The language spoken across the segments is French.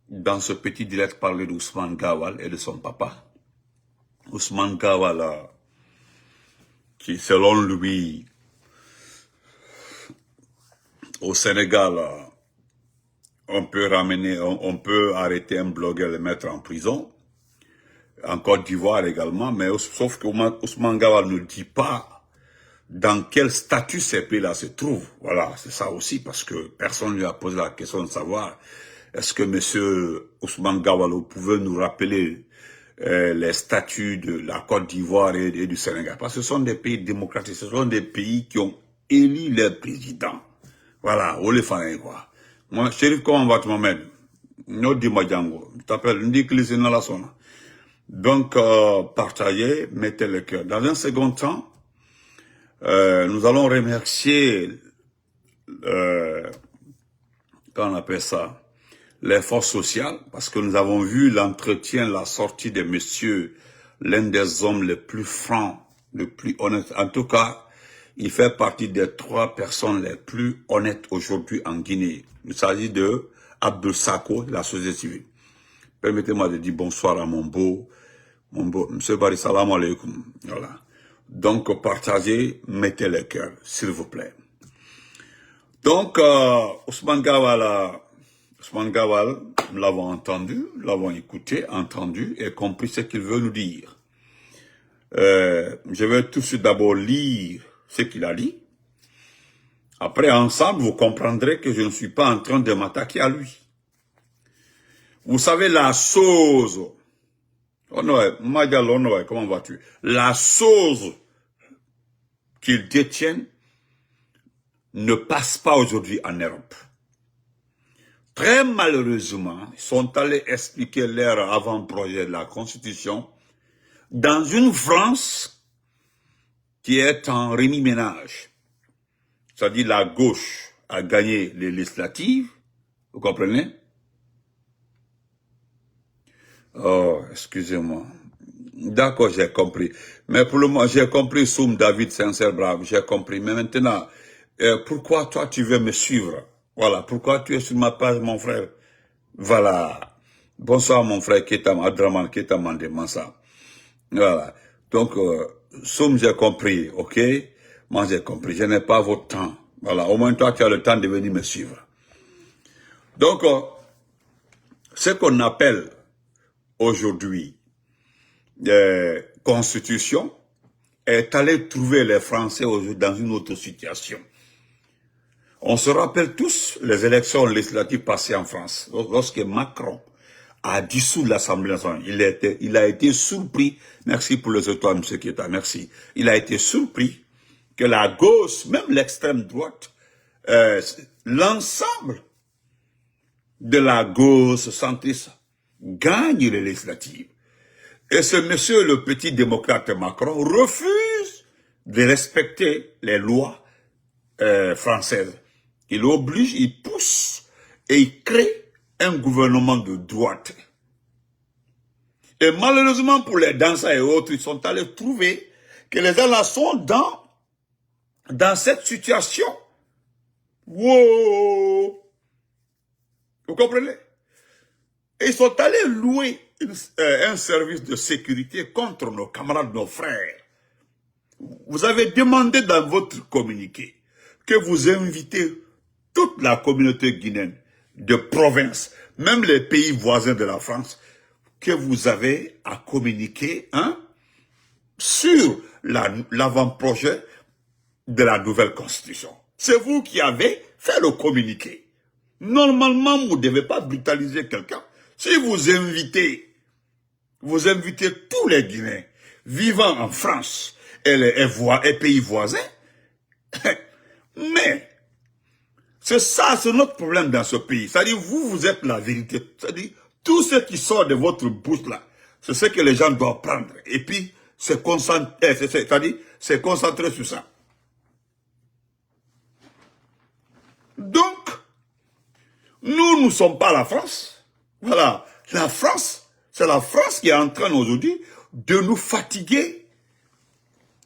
dans ce petit direct parler d'Ousmane Gawal et de son papa. Ousmane Gawal, qui selon lui, au Sénégal, on peut arrêter un blogueur et le mettre en prison. En Côte d'Ivoire également, mais sauf que Ousmane Gawal ne dit pas dans quel statut ces pays-là se trouvent. Voilà, c'est ça aussi, parce que personne ne lui a posé la question de savoir est-ce que monsieur Ousmane Gawal pouvait nous rappeler les statuts de la Côte d'Ivoire et du Sénégal. Parce que ce sont des pays démocratiques, ce sont des pays qui ont élu leur président. Voilà, on les fait quoi. Moi, Chérif, comment va-tu, Mohamed? Nous dis Django. Je t'appelle, on dit que les la zone. Donc, partagez, mettez le cœur. Dans un second temps, nous allons remercier, comment on appelle ça, les forces sociales, parce que nous avons vu l'entretien, la sortie de monsieur, l'un des hommes les plus francs, les plus honnêtes. En tout cas, il fait partie des 3 personnes les plus honnêtes aujourd'hui en Guinée. Il s'agit de Abdul Sako, de la société civile. Permettez-moi de dire bonsoir à mon beau, monsieur Bari, salam alaikum. Voilà. Donc, partagez, mettez le cœur, s'il vous plaît. Donc, Ousmane Gawal, nous l'avons entendu, nous l'avons écouté, entendu et compris ce qu'il veut nous dire. Je vais tout de suite d'abord lire ce qu'il a dit. Après, ensemble, vous comprendrez que je ne suis pas en train de m'attaquer à lui. Vous savez, la chose, comment vas-tu? La chose qu'ils détiennent ne passe pas aujourd'hui en Europe. Très malheureusement, ils sont allés expliquer leur avant-projet de la Constitution dans une France qui est en remue-ménage. C'est-à-dire la gauche a gagné les législatives, vous comprenez? Oh, excusez-moi. D'accord, j'ai compris. Mais pour le moment, j'ai compris, Soum David, sincère, brave, j'ai compris. Mais maintenant, pourquoi toi, tu veux me suivre? Voilà, pourquoi tu es sur ma page, mon frère? Voilà. Bonsoir, mon frère Ketam, Adraman, Ketam, Mansa. Voilà. Donc, Soum, j'ai compris, ok? Moi, j'ai compris. Je n'ai pas votre temps. Voilà. Au moins, toi, tu as le temps de venir me suivre. Donc, ce qu'on appelle aujourd'hui Constitution est allé trouver les Français aujourd'hui dans une autre situation. On se rappelle tous les élections législatives passées en France. Lorsque Macron a dissous l'Assemblée nationale, il a été surpris, merci pour les étoiles, M. Kieta, merci. Il a été surpris que la gauche, même l'extrême droite, l'ensemble de la gauche centriste gagne les législatives. Et ce monsieur, le petit démocrate Macron, refuse de respecter les lois françaises. Il oblige, il pousse et il crée un gouvernement de droite. Et malheureusement pour les danseurs et autres, ils sont allés trouver que les gens là sont dans cette situation. Wow! Vous comprenez? Et ils sont allés louer un service de sécurité contre nos camarades, nos frères. Vous avez demandé dans votre communiqué que vous invitez toute la communauté guinéenne de province, même les pays voisins de la France, que vous avez à communiquer sur l'avant-projet de la nouvelle constitution. C'est vous qui avez fait le communiqué. Normalement, vous ne devez pas brutaliser quelqu'un. Si vous invitez tous les Guinéens vivant en France et pays voisins, mais c'est ça, c'est notre problème dans ce pays. C'est-à-dire, vous êtes la vérité. C'est-à-dire, tout ce qui sort de votre bouche là, c'est ce que les gens doivent prendre. Et puis, se concentrer sur ça. Donc, nous ne sommes pas la France. Voilà. La France, c'est la France qui est en train aujourd'hui de nous fatiguer.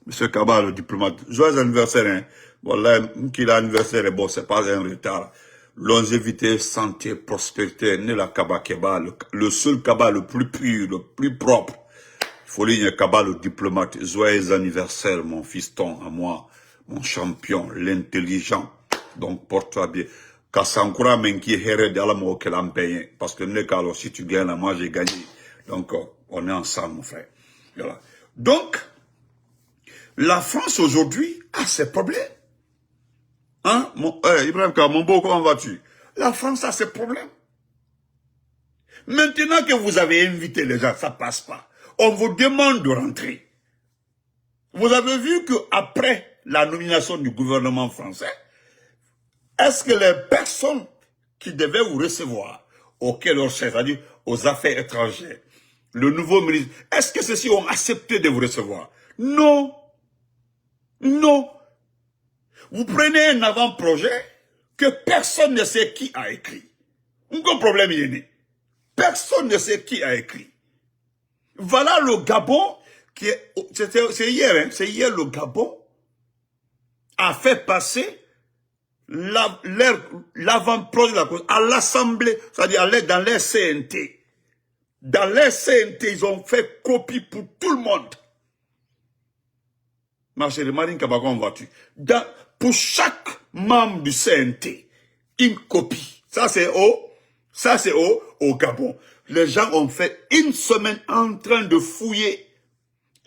Monsieur Kaba, le diplomate, joyeux anniversaire. Hein. Bon, là, qu'il a anniversaire, bon, c'est pas un retard. longévité, santé, prospérité, né la Kaba Keba, le seul Kaba le plus pur, le plus propre. Il faut lire Kaba le diplomate. Joyeux anniversaire, mon fiston, à moi, mon champion, l'intelligent. Donc, porte-toi bien. Kassankura menki here de alamo que l'empayé. Parce que alors, si tu gagnes, moi j'ai gagné. Donc, on est ensemble, mon frère. Voilà. Donc, la France aujourd'hui a ses problèmes. Hein? Ibrahim Kamombo, comment vas-tu? La France a ses problèmes. Maintenant que vous avez invité les gens, ça passe pas. On vous demande de rentrer. Vous avez vu qu'après la nomination du gouvernement français, est-ce que les personnes qui devaient vous recevoir, auxquelles on cherche, c'est-à-dire aux affaires étrangères, le nouveau ministre, est-ce que ceux-ci ont accepté de vous recevoir? Non. Non. Vous prenez un avant-projet que personne ne sait qui a écrit. Aucun problème il est né. Personne ne sait qui a écrit. Voilà le Gabon, c'est hier, hein, c'est hier le Gabon a fait passer l'avant-projet de la cause à l'Assemblée, c'est-à-dire dans les CNT. Dans les CNT, ils ont fait copie pour tout le monde. Ma chérie Marine Kabakon, vois-tu? Pour chaque membre du CNT, une copie. Ça c'est au Gabon. Les gens ont fait une semaine en train de fouiller.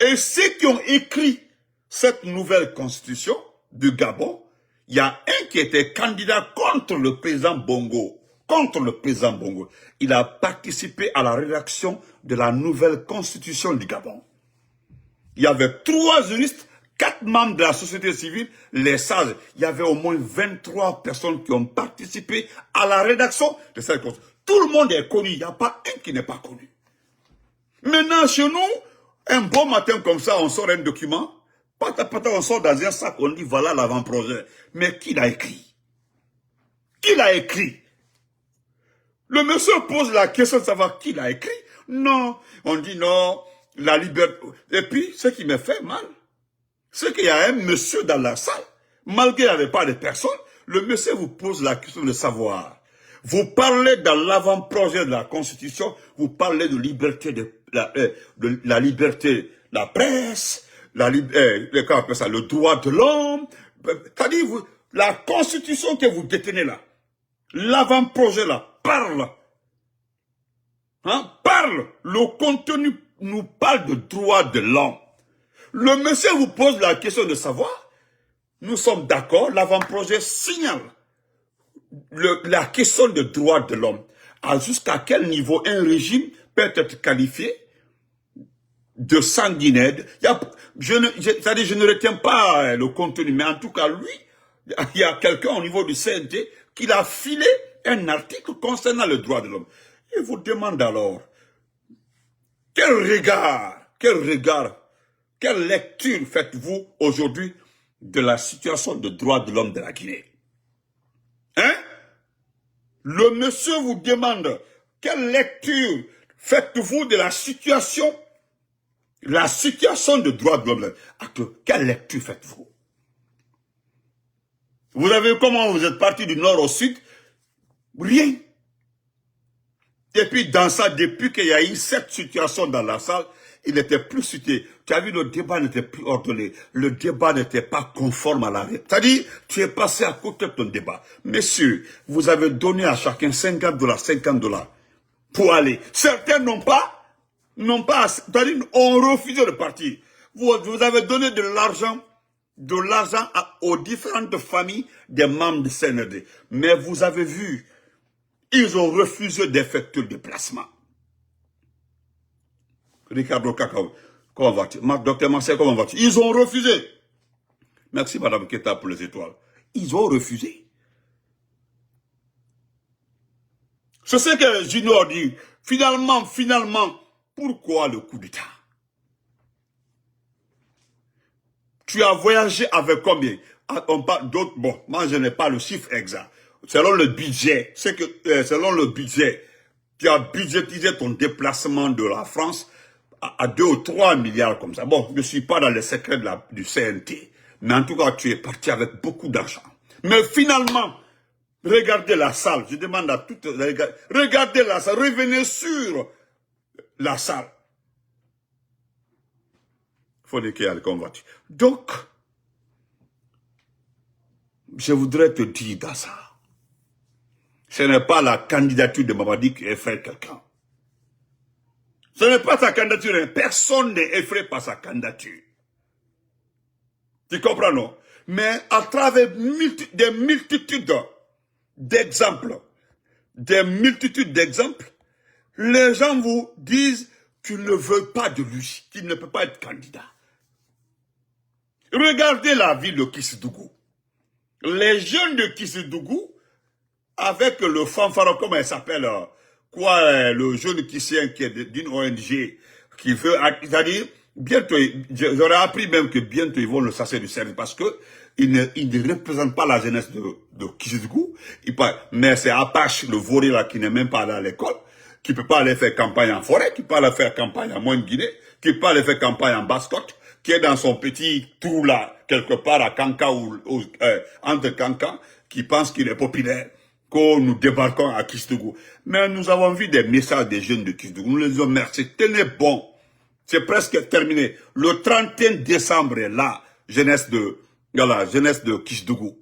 Et ceux qui ont écrit cette nouvelle constitution du Gabon, il y a un qui était candidat contre le président Bongo. Contre le président Bongo. Il a participé à la rédaction de la nouvelle constitution du Gabon. Il y avait 3 juristes, 4 membres de la société civile, les sages. Il y avait au moins 23 personnes qui ont participé à la rédaction de cette constitution. Tout le monde est connu, il n'y a pas un qui n'est pas connu. Maintenant, chez nous, un bon matin comme ça, on sort un document, on sort dans un sac, on dit voilà l'avant-projet. Mais qui l'a écrit? Qui l'a écrit? Le monsieur pose la question de savoir qui l'a écrit. Non, on dit non, la liberté. Et puis, ce qui me fait mal, c'est qu'il y a un monsieur dans la salle, malgré qu'il n'y avait pas de personne, le monsieur vous pose la question de savoir. Vous parlez dans l'avant-projet de la Constitution, vous parlez de liberté de la liberté de la presse, le droit de l'homme, c'est-à-dire la Constitution que vous détenez là, l'avant-projet là, parle. Hein, parle. Le contenu nous parle de droit de l'homme. Le monsieur vous pose la question de savoir, nous sommes d'accord, l'avant-projet signale la question de droit de l'homme. Jusqu'à quel niveau un régime peut être qualifié de sanguinaire. Je ne retiens pas le contenu, mais en tout cas, lui, il y a quelqu'un au niveau du CNT qui a filé un article concernant le droit de l'homme. Il vous demande alors, quel regard, quelle lecture faites-vous aujourd'hui de la situation de droit de l'homme de la Guinée? Hein? Le monsieur vous demande, quelle lecture faites-vous de la situation de droit de l'homme? Quelle lecture faites-vous? Vous avez comment vous êtes parti du nord au sud? Rien. Et puis dans ça, depuis qu'il y a eu cette situation dans la salle, il n'était plus cité. Tu as vu, le débat n'était plus ordonné. Le débat n'était pas conforme à la règle. C'est-à-dire, tu es passé à côté de ton débat. Messieurs, vous avez donné à chacun $50 pour aller. Certains n'ont pas, c'est-à-dire, ont refusé de partir. Vous avez donné de l'argent aux différentes familles des membres du CNRD. Mais vous avez vu, ils ont refusé d'effectuer le déplacement. Ricardo Kakao, comment vas-tu? Docteur Marcel, comment vas-tu? Ils ont refusé. Merci Madame Keta pour les étoiles. Ils ont refusé. C'est ce que Junior dit. Finalement, pourquoi le coup d'État? Tu as voyagé avec combien? On parle d'autres, bon, moi je n'ai pas le chiffre exact. Selon le budget, selon le budget, tu as budgétisé ton déplacement de la France à 2 ou 3 milliards comme ça. Bon, je ne suis pas dans les secrets du CNT. Mais en tout cas, tu es parti avec beaucoup d'argent. Mais finalement, Regardez la salle. Je demande à toutes. Regardez la salle. Revenez sur la salle. Il faut dire qu'il y a le combattu. Donc, je voudrais te dire dans ça. Ce n'est pas la candidature de Mamadi qui effraie quelqu'un. Ce n'est pas sa candidature. Personne n'est effrayé par sa candidature. Tu comprends, non? Mais à travers des multitudes d'exemples, les gens vous disent qu'ils ne veulent pas de lui, qu'il ne peut pas être candidat. Regardez la ville de Kissédougou. Les jeunes de Kissédougou, avec le fanfare, comment il s'appelle, le jeune Kissien qui est d'une ONG, qui veut, c'est-à-dire, bientôt, j'aurais appris même que bientôt ils vont le chasser du service parce que il ne représente pas la jeunesse de Kissédougou. Mais c'est Apache, le Voré là, qui n'est même pas allé à l'école, qui peut pas aller faire campagne en forêt, qui peut pas aller faire campagne en Moine-Guinée, qui peut pas aller faire campagne en Basse-Côte, qui est dans son petit trou là, quelque part à Kanka ou entre Kanka, qui pense qu'il est populaire, quand nous débarquons à Kissédougou. Mais nous avons vu des messages des jeunes de Kissédougou. Nous les disons merci, tenez bon. C'est presque terminé. Le 31 décembre est là, jeunesse de Kissédougou.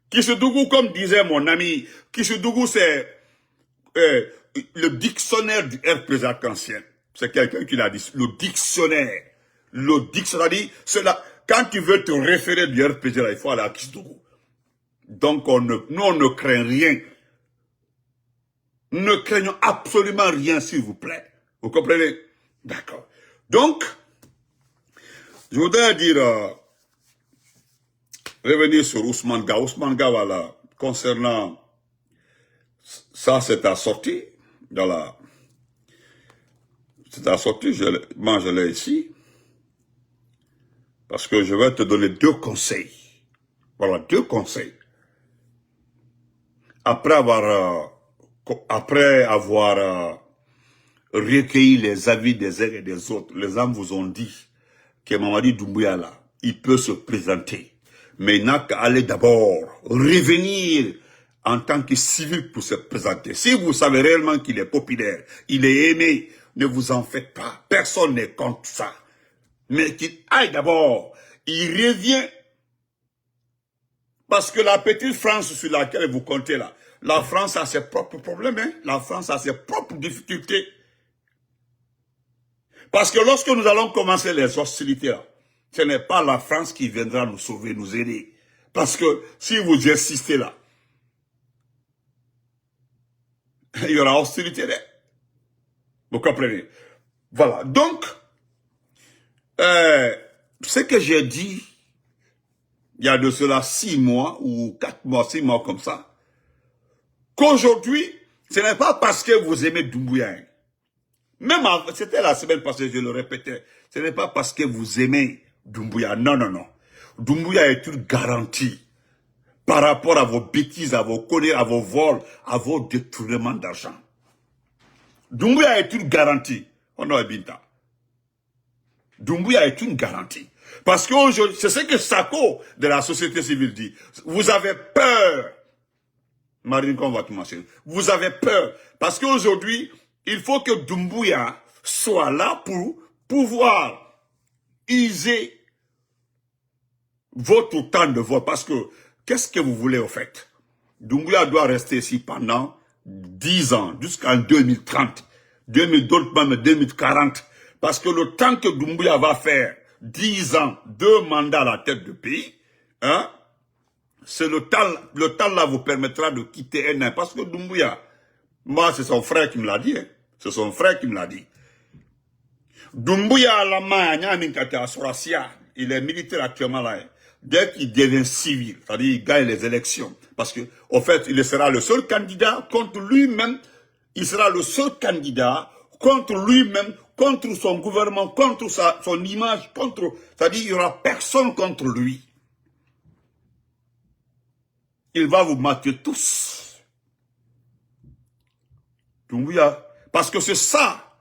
Kissédougou, comme disait mon ami, Kissédougou c'est le dictionnaire du RPG arc-en-ciel. C'est quelqu'un qui l'a dit. Le dictionnaire, c'est là. Quand tu veux te référer du RPG, là, il faut aller à Kissédougou. Donc, nous, on ne craint rien. Nous ne craignons absolument rien, s'il vous plaît. Vous comprenez? D'accord. Donc, je voudrais dire, revenir sur Ousmane Gao. Ousmane Gao, voilà, concernant ça, c'est à sortir. C'est à sortir, moi je l'ai ici. Parce que je vais te donner 2 conseils. Voilà, 2 conseils. Après avoir recueilli les avis des uns et des autres, les gens vous ont dit que Mamadi Doumbouya là, il peut se présenter. Mais il n'a qu'à aller d'abord revenir en tant que civil pour se présenter. Si vous savez réellement qu'il est populaire, il est aimé, ne vous en faites pas. Personne n'est contre ça. Mais qu'il aille d'abord. Il revient. Parce que la petite France sur laquelle vous comptez là, la France a ses propres problèmes, hein? La France a ses propres difficultés. Parce que lorsque nous allons commencer les hostilités là, ce n'est pas la France qui viendra nous sauver, nous aider. Parce que si vous insistez là, il y aura hostilité là. Vous comprenez? Voilà. Donc, ce que j'ai dit, il y a de cela 6 mois ou 4 mois, 6 mois comme ça, qu'aujourd'hui, ce n'est pas parce que vous aimez Doumbouya. Même c'était la semaine passée, je le répétais, ce n'est pas parce que vous aimez Doumbouya. Non, non, non. Doumbouya est une garantie par rapport à vos bêtises, à vos conneries, à vos vols, à vos détournements d'argent. Doumbouya est une garantie. Honoré Binta. Doumbouya est une garantie. Parce qu'aujourd'hui, c'est ce que Sako de la société civile dit. Vous avez peur. Marine, qu'on va te mentionner. Vous avez peur. Parce qu'aujourd'hui, il faut que Doumbouya soit là pour pouvoir user votre temps de vote. Parce que, qu'est-ce que vous voulez au fait? Doumbouya doit rester ici pendant 10 ans, jusqu'en 2030. D'autres même 2040. Parce que le temps que Doumbouya va faire 10 ans, 2 mandats à la tête du pays, hein, c'est le temps là vous permettra de quitter un an. Parce que Doumbouya, moi c'est son frère qui me l'a dit, hein. C'est son frère qui me l'a dit. Doumbouya, il est militaire actuellement là. Dès qu'il devient civil, c'est-à-dire il gagne les élections. Parce que, en fait, il sera le seul candidat contre lui-même. Il sera le seul candidat contre lui-même, contre son gouvernement, contre son image, c'est-à-dire il n'y aura personne contre lui. Il va vous mater tous. Doumbouya, parce que c'est ça,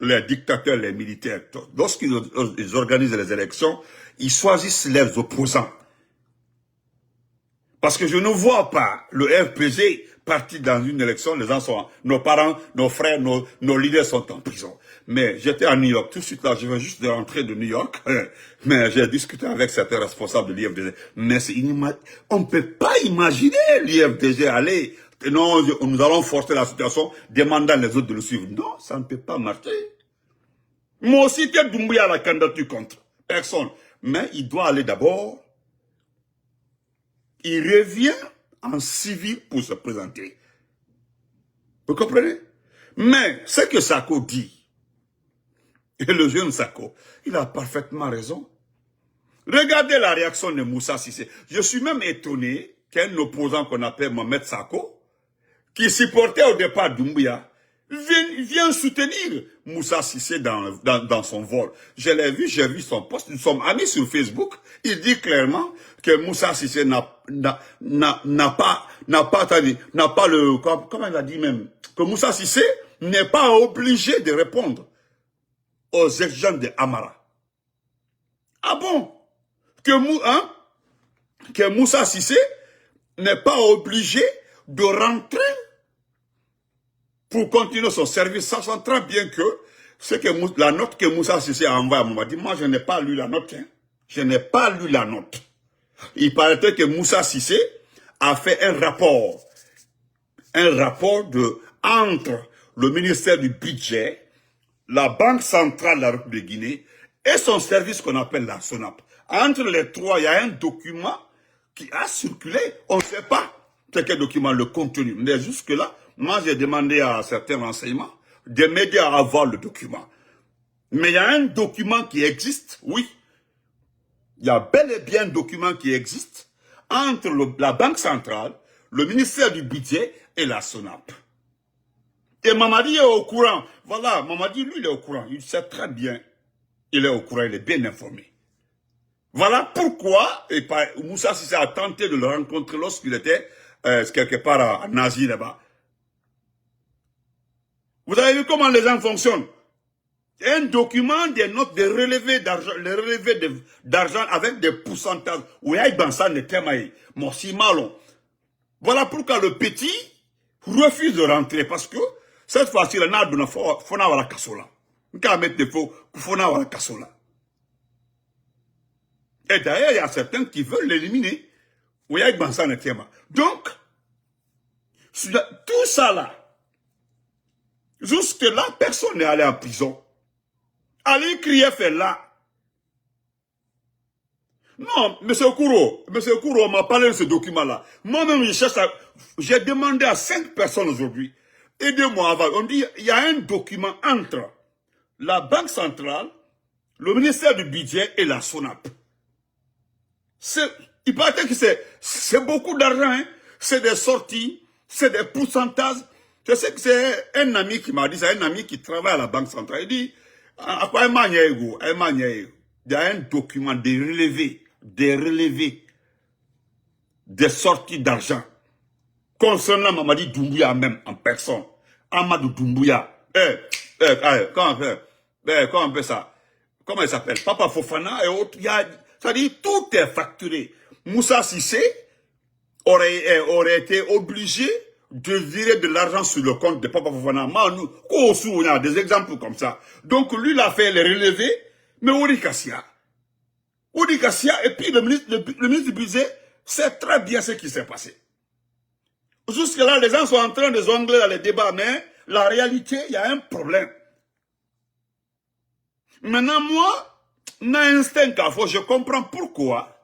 les dictateurs, les militaires, lorsqu'ils organisent les élections, ils choisissent leurs opposants. Parce que je ne vois pas le RPG partir dans une élection, les gens sont, nos parents, nos frères, nos leaders sont en prison. Mais j'étais à New York, tout de suite là, je viens juste de rentrer de New York, mais j'ai discuté avec certains responsables de l'IFDG. Mais on ne peut pas imaginer l'IFDG aller, non, nous allons forcer la situation, demandant les autres de le suivre. Non, ça ne peut pas marcher. Moi aussi, tu es Doumbouya à la candidature contre. Personne. Mais il doit aller d'abord. Il revient en civil pour se présenter. Vous comprenez? Mais ce que Sako dit, et le jeune Sako, il a parfaitement raison. Regardez la réaction de Moussa Sissé. Je suis même étonné qu'un opposant qu'on appelle Mohamed Sako, qui supportait au départ Doumbouya, vient soutenir Moussa Sissé dans son vol. Je l'ai vu, j'ai vu son post, nous sommes amis sur Facebook. Il dit clairement que Moussa Sissé n'a pas le, comment il a dit même, que Moussa Sissé n'est pas obligé de répondre aux exigences de Amara. Ah bon? Que Moussa Sissé n'est pas obligé de rentrer pour continuer son service, sachant très bien que la note que Moussa Sissé a envoyée à Mamadi, moi je n'ai pas lu la note. Hein. Je n'ai pas lu la note. Il paraît que Moussa Sissé a fait un rapport entre le ministère du Budget, la Banque centrale de la République de Guinée et son service qu'on appelle la SONAP. Entre les trois, il y a un document qui a circulé. On ne sait pas quel document, le contenu. Mais jusque-là, moi j'ai demandé à certains renseignements, des médias à avoir le document. Mais il y a un document qui existe, oui. Il y a bel et bien un document qui existe entre la Banque centrale, le ministère du Budget et la SONAP. Et Mamadi est au courant. Voilà, Mamadi, lui, il est au courant. Il sait très bien. Il est au courant, il est bien informé. Voilà pourquoi Moussa Sissé a tenté de le rencontrer lorsqu'il était quelque part en Asie là-bas. Vous avez vu comment les gens fonctionnent? Un document, des notes, des relevés d'argent avec des pourcentages. Oui, ça n'était pas malon. Voilà pourquoi le petit refuse de rentrer parce que cette fois-ci, il a donné fona wala kasola. Quand mettre des faux, fona wala kasola. Et d'ailleurs, il y a certains qui veulent l'éliminer. Oui, ça n'était pas. Donc, tout ça là, jusque-là, personne n'est allé en prison. Allez crier fait là. Non, M. Kouro, on m'a parlé de ce document-là. Moi-même, j'ai demandé à 5 personnes aujourd'hui. Aidez-moi avant. On dit, il y a un document entre la Banque centrale, le ministère du Budget et la SONAP. Il paraît que c'est beaucoup d'argent, hein. C'est des sorties, c'est des pourcentages. Je sais que c'est un ami qui m'a dit, c'est un ami qui travaille à la Banque centrale. Il dit, il y a un document des relevés, des sorties d'argent concernant Mamadi Doumbouya même en personne. Amadou Doumbouya. Comment on fait ça? Comment il s'appelle? Papa Fofana et autres. C'est-à-dire, tout est facturé. Moussa Sissé aurait été obligé de virer de l'argent sur le compte de Papa Fofana. On a des exemples comme ça. Donc, lui, il a fait les relevés, mais Odi Kassia, et puis le ministre du Budget sait très bien ce qui s'est passé. Jusque-là, les gens sont en train de jongler dans les débats, mais la réalité, il y a un problème. Maintenant, moi, je comprends pourquoi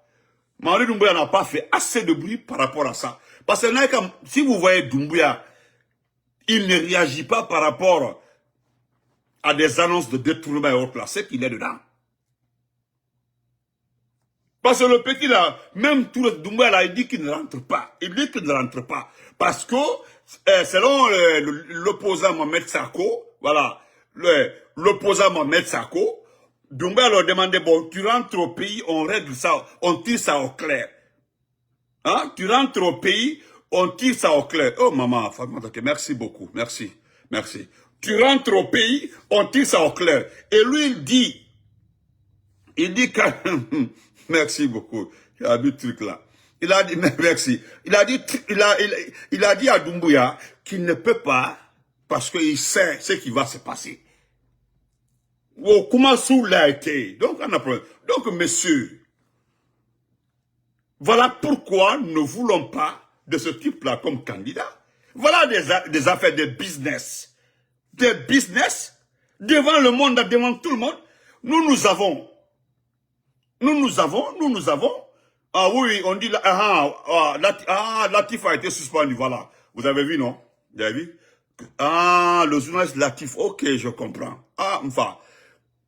Mamadi Doumbouya n'a pas fait assez de bruit par rapport à ça. Parce que si vous voyez Doumbouya, il ne réagit pas par rapport à des annonces de détournement et autres là, c'est qu'il est dedans. Parce que le petit là, même tout le Doumbouya là, il dit qu'il ne rentre pas. Il dit qu'il ne rentre pas. Parce que, selon l'opposant Mohamed Sako, voilà, l'opposant Mohamed Sako, Doumbouya leur demandait, bon, tu rentres au pays, on règle ça, on tire ça au clair. Hein? Tu rentres au pays, on tire ça au clair. Oh maman, merci beaucoup, merci. Tu rentres au pays, on tire ça au clair. Et lui, il dit quand même, merci beaucoup, il y a un truc là. Il a dit, merci. Il a dit à Doumbouya qu'il ne peut pas, parce qu'il sait ce qui va se passer. Oh, comment sous l'a été. Donc, on a problème. Donc, monsieur, voilà pourquoi nous ne voulons pas de ce type-là comme candidat. Voilà des affaires de business. Des business devant le monde, devant tout le monde. Nous avons. Ah oui, on dit, Latif a été suspendu, voilà. Vous avez vu, non? Vous avez vu? Ah, le journaliste Latif, ok, je comprends. Ah, enfin,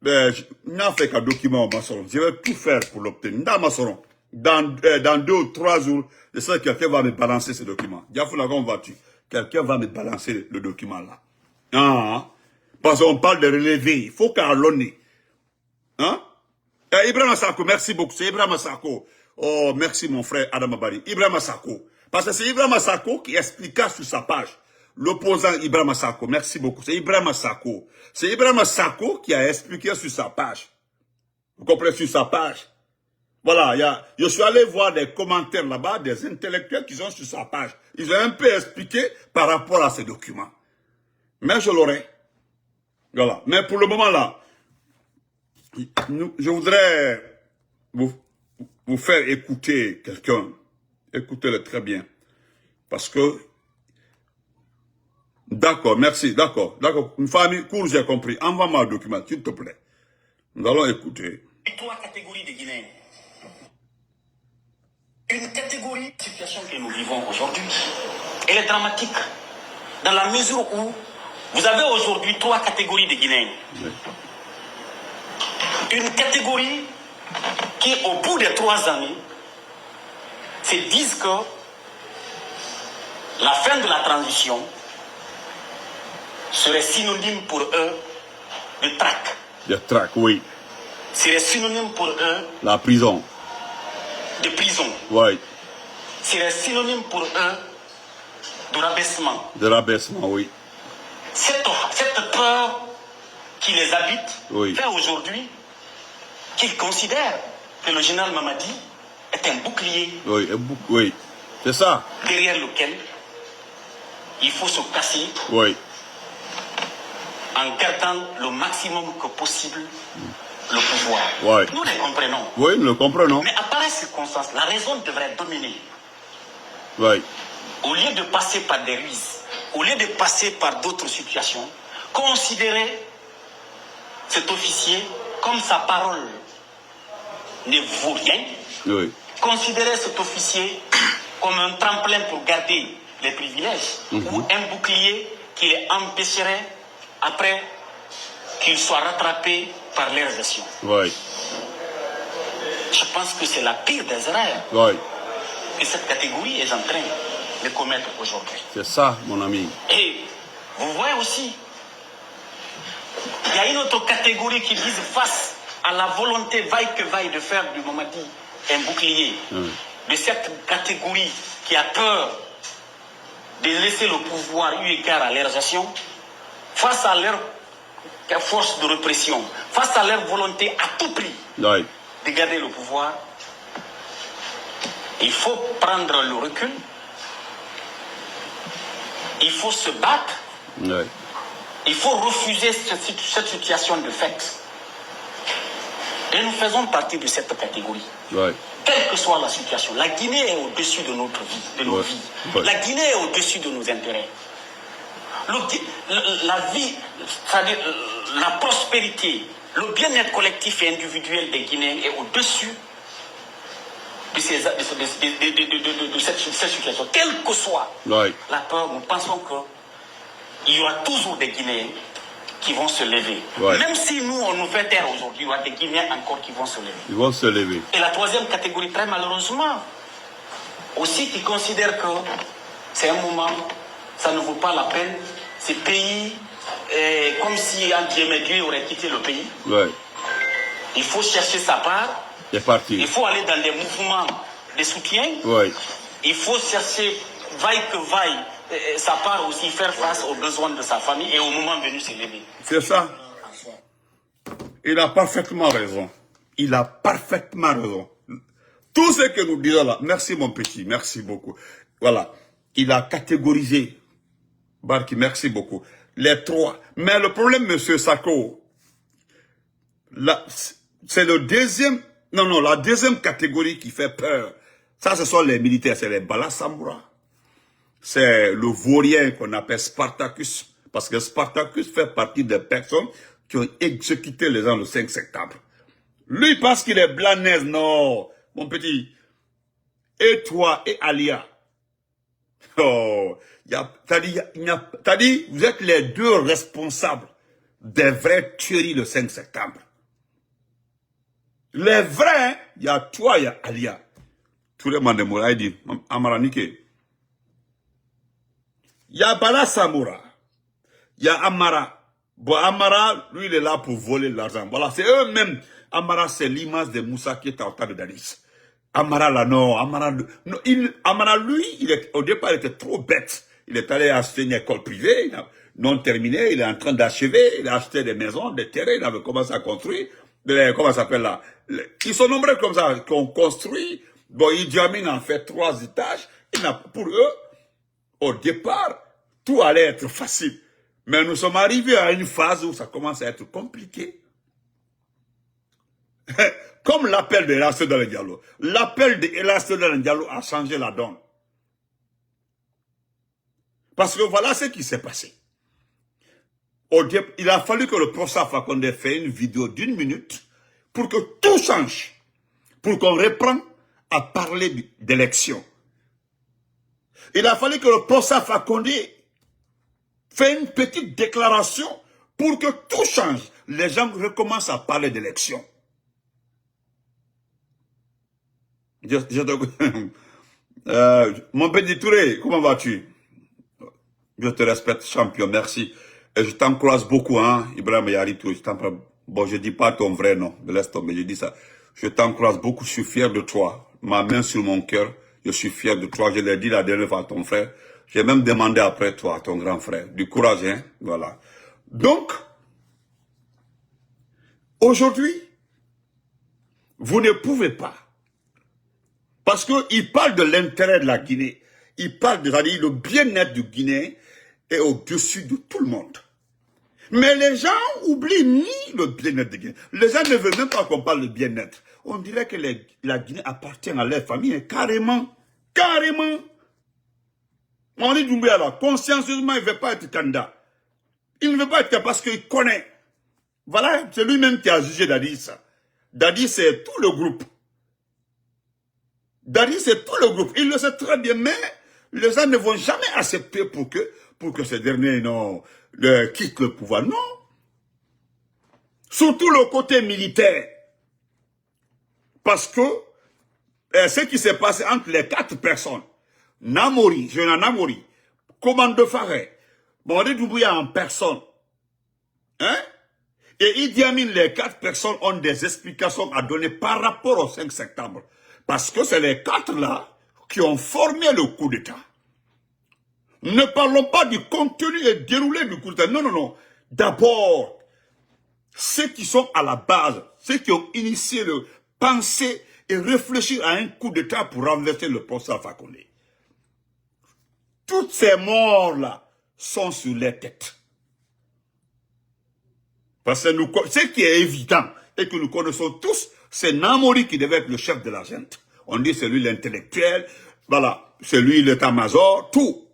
je n'ai fait qu'un document, Massoron. Je vais tout faire pour l'obtenir. Dans 2 ou 3 jours, je sais que quelqu'un va me balancer ce document. Diafouna, comment vas-tu? Quelqu'un va me balancer le document là. Ah, parce qu'on parle de relever, il faut qu'à l'onnée. Hein? Ibrahim Sako, merci beaucoup. C'est Ibrahim Sako. Oh, merci mon frère Adam Abari. Ibrahim Sako. Parce que c'est Ibrahim Sako qui expliqua sur sa page. L'opposant Ibrahim Sako. Merci beaucoup. C'est Ibrahim Sako. C'est Ibrahim Sako qui a expliqué sur sa page. Vous comprenez, sur sa page. Voilà, je suis allé voir des commentaires là-bas, des intellectuels qui sont sur sa page. Ils ont un peu expliqué par rapport à ces documents. Mais je l'aurai. Voilà. Mais pour le moment là, je voudrais vous faire écouter quelqu'un. Écoutez-le très bien. Parce que, d'accord, merci, d'accord. Une famille courte, j'ai compris. Envoie-moi un document, s'il te plaît. Nous allons écouter. 3 catégories de Guinéens. Une catégorie de situation que nous vivons aujourd'hui, elle est dramatique. Dans la mesure où vous avez aujourd'hui 3 catégories de Guinéens. Oui. Une catégorie qui, au bout des 3 années, se disent que la fin de la transition serait synonyme pour eux de traque. De traque, oui. Serait synonyme pour eux la prison. De prison. Oui. Serait synonyme pour eux de rabaissement. De rabaissement, oui. Cette peur qui les habite, oui, fait aujourd'hui qu'ils considèrent que le général Mamadi est un bouclier. Oui, oui. C'est ça. Derrière lequel il faut se casser. Oui. En gardant le maximum que possible le pouvoir. Oui. Nous les comprenons. Oui, nous le comprenons. Mais à pareille circonstance, la raison devrait dominer. Oui. Au lieu de passer par des ruses, au lieu de passer par d'autres situations, considérer cet officier comme sa parole ne vaut rien. Oui. Considérer cet officier comme un tremplin pour garder les privilèges ou un bouclier qui les empêcherait après qu'ils soient rattrapés par leur gestion. Oui. Je pense que c'est la pire des erreurs que cette catégorie est en train de commettre aujourd'hui. C'est ça, mon ami. Et vous voyez aussi, il y a une autre catégorie qui dit face à la volonté vaille que vaille de faire du Mamadi un bouclier. De cette catégorie qui a peur de laisser le pouvoir eu égard à leur gestion, face à leur force de répression, face à leur volonté à tout prix de garder le pouvoir, il faut prendre le recul, il faut se battre, il faut refuser cette situation de fait. Et nous faisons partie de cette catégorie. Quelle que soit la situation, la Guinée est au-dessus de notre vie, de nos vies. La Guinée est au-dessus de nos intérêts. La vie, c'est-à-dire la prospérité, le bien-être collectif et individuel des Guinéens est au-dessus de cette situation. Quelle que soit la peur, nous pensons qu'il y aura toujours des Guinéens qui vont se lever. Même si nous, on nous fait taire aujourd'hui, il y aura des Guinéens encore qui vont se lever. Ils vont se lever. Et la troisième catégorie, très malheureusement, aussi qui considère que c'est un moment, ça ne vaut pas la peine, ces pays, comme si Dieu aurait quitté le pays. Il faut chercher sa part. Il faut aller dans des mouvements de soutien. Il faut chercher, vaille que vaille, sa part aussi, faire face aux besoins de sa famille et au moment venu se lever. C'est ça. Il a parfaitement raison. Il a parfaitement raison. Tout ce que nous disons là, merci mon petit, merci beaucoup. Voilà, il a catégorisé, Barki, merci beaucoup, les trois. Mais le problème, monsieur Sako, c'est le deuxième, non, la deuxième catégorie qui fait peur. Ça, ce sont les militaires, c'est les Balasamura. C'est le vaurien qu'on appelle Spartacus. Parce que Spartacus fait partie des personnes qui ont exécuté les gens le 5 septembre. Lui, parce qu'il est blanc-naise, non, mon petit. Et toi, et Alia. Oh, t'as dit, vous êtes les deux responsables des vraies tueries le 5 septembre. Les vrais, il y a toi, il y a Alia. Tous les mandemura, il dit, Amaranike. Il y a Bala Samoura. Il y a Amara. Bon, Amara, lui, il est là pour voler l'argent. Voilà, c'est eux-mêmes. Amara, c'est l'image de Moussa qui est en temps de Dadis. Amara, là, non. Amara, lui, au départ, il était trop bête. Il est allé acheter une école privée, non terminée. Il est en train d'achever. Il a acheté des maisons, des terrains. Il avait commencé à construire. Comment ça s'appelle là? Ils sont nombreux comme ça, qu'on construit. Bon, Idi Amin en fait 3 étages. Pour eux, au départ, tout allait être facile. Mais nous sommes arrivés à une phase où ça commence à être compliqué. Comme l'appel de Elasto dans le Diallo. L'appel de Elasto dans le Diallo a changé la donne. Parce que voilà ce qui s'est passé. Il a fallu que le professeur Fakonde fait une vidéo d'1 minute pour que tout change. Pour qu'on reprenne à parler d'élection. Il a fallu que le professeur Fakonde fait une petite déclaration pour que tout change. Les gens recommencent à parler d'élection. Mon petit Touré, comment vas-tu? Je te respecte, champion, merci. Et je t'encourage beaucoup, hein, Ibrahim Yaritou. Bon, je dis pas ton vrai nom, laisse tomber, je dis ça. Je t'encourage beaucoup, je suis fier de toi. Ma main sur mon cœur, je suis fier de toi. Je l'ai dit la dernière fois à ton frère. J'ai même demandé après toi, à ton grand frère. Du courage, hein, voilà. Donc, aujourd'hui, vous ne pouvez pas. Parce qu'il parle de l'intérêt de la Guinée. Il parle de le bien-être du Guinéen est au-dessus de tout le monde. Mais les gens oublient ni le bien-être de Guinée. Les gens ne veulent même pas qu'on parle de bien-être. On dirait que la Guinée appartient à leur famille. Carrément. Carrément. On dit Doumbouya là, consciencieusement, il ne veut pas être candidat. Il ne veut pas être candidat parce qu'il connaît. Voilà, c'est lui-même qui a jugé Dadi. Dadi, c'est tout le groupe. Dadi, c'est tout le groupe. Il le sait très bien, mais les gens ne vont jamais accepter pour que ces derniers quittent le pouvoir. Non. Surtout le côté militaire. Parce que ce qui s'est passé entre les 4 personnes, Namori, Jeune Namori, Commando Faré, Mamadi Doumbouya en personne, hein? Et Idi Amin, les 4 personnes ont des explications à donner par rapport au 5 septembre. Parce que c'est les 4 là qui ont formé le coup d'État. Ne parlons pas du contenu et déroulé du coup d'État. Non, non, non. D'abord, ceux qui sont à la base, ceux qui ont initié le penser et réfléchir à un coup d'État pour renverser le professeur Fakonde. Toutes ces morts-là sont sur les têtes. Parce que ce qui est évident et que nous connaissons tous, c'est Namori qui devait être le chef de la gente. On dit c'est lui l'intellectuel, voilà, c'est lui l'état-major, tout.